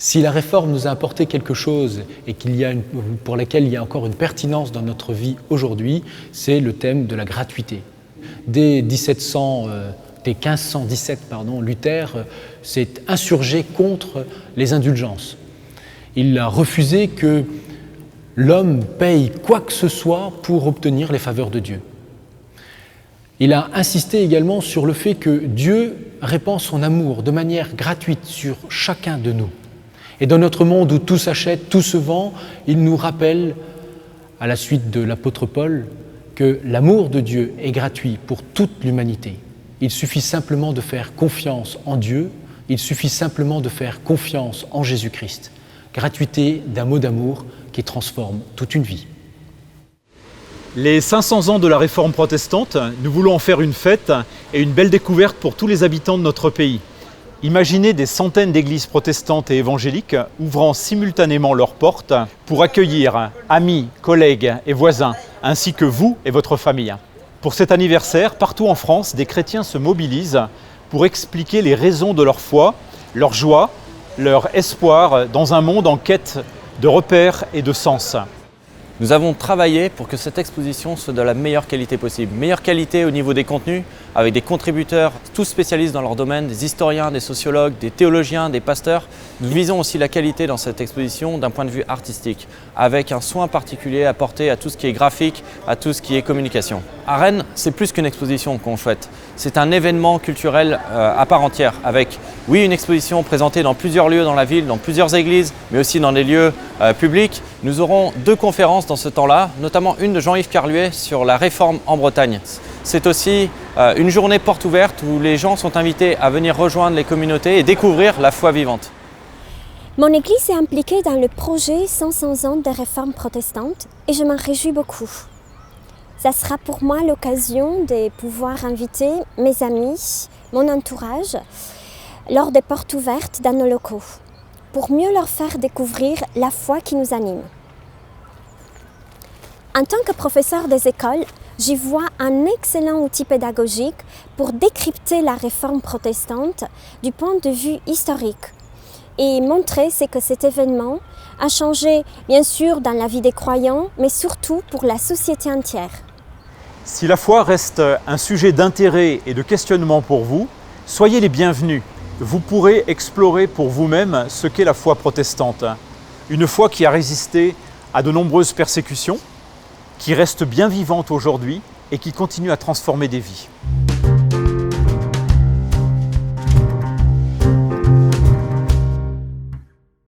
Si la réforme nous a apporté quelque chose et pour laquelle il y a encore une pertinence dans notre vie aujourd'hui, c'est le thème de la gratuité. Dès 1517, Luther s'est insurgé contre les indulgences. Il a refusé que l'homme paye quoi que ce soit pour obtenir les faveurs de Dieu. Il a insisté également sur le fait que Dieu répand son amour de manière gratuite sur chacun de nous. Et dans notre monde où tout s'achète, tout se vend, il nous rappelle, à la suite de l'apôtre Paul, que l'amour de Dieu est gratuit pour toute l'humanité. Il suffit simplement de faire confiance en Dieu, il suffit simplement de faire confiance en Jésus-Christ. Gratuité d'un mot d'amour qui transforme toute une vie. Les 500 ans de la Réforme protestante, nous voulons en faire une fête et une belle découverte pour tous les habitants de notre pays. Imaginez des centaines d'églises protestantes et évangéliques ouvrant simultanément leurs portes pour accueillir amis, collègues et voisins, ainsi que vous et votre famille. Pour cet anniversaire, partout en France, des chrétiens se mobilisent pour expliquer les raisons de leur foi, leur joie, leur espoir dans un monde en quête de repères et de sens. Nous avons travaillé pour que cette exposition soit de la meilleure qualité possible. Meilleure qualité au niveau des contenus, avec des contributeurs, tous spécialistes dans leur domaine, des historiens, des sociologues, des théologiens, des pasteurs. Nous visons aussi la qualité dans cette exposition d'un point de vue artistique, avec un soin particulier apporté à tout ce qui est graphique, à tout ce qui est communication. À Rennes, c'est plus qu'une exposition qu'on souhaite. C'est un événement culturel à part entière, avec, oui, une exposition présentée dans plusieurs lieux dans la ville, dans plusieurs églises, mais aussi dans des lieux publics. Nous aurons 2 conférences dans ce temps-là, notamment une de Jean-Yves Carluet sur la réforme en Bretagne. C'est aussi une journée porte ouverte où les gens sont invités à venir rejoindre les communautés et découvrir la foi vivante. Mon église est impliquée dans le projet 500 ans de réforme protestante et je m'en réjouis beaucoup. Ça sera pour moi l'occasion de pouvoir inviter mes amis, mon entourage, lors des portes ouvertes dans nos locaux, pour mieux leur faire découvrir la foi qui nous anime. En tant que professeur des écoles, j'y vois un excellent outil pédagogique pour décrypter la réforme protestante du point de vue historique et montrer ce que cet événement a changé, bien sûr, dans la vie des croyants, mais surtout pour la société entière. Si la foi reste un sujet d'intérêt et de questionnement pour vous, soyez les bienvenus. Vous pourrez explorer pour vous-même ce qu'est la foi protestante. Une foi qui a résisté à de nombreuses persécutions, qui reste bien vivante aujourd'hui et qui continue à transformer des vies.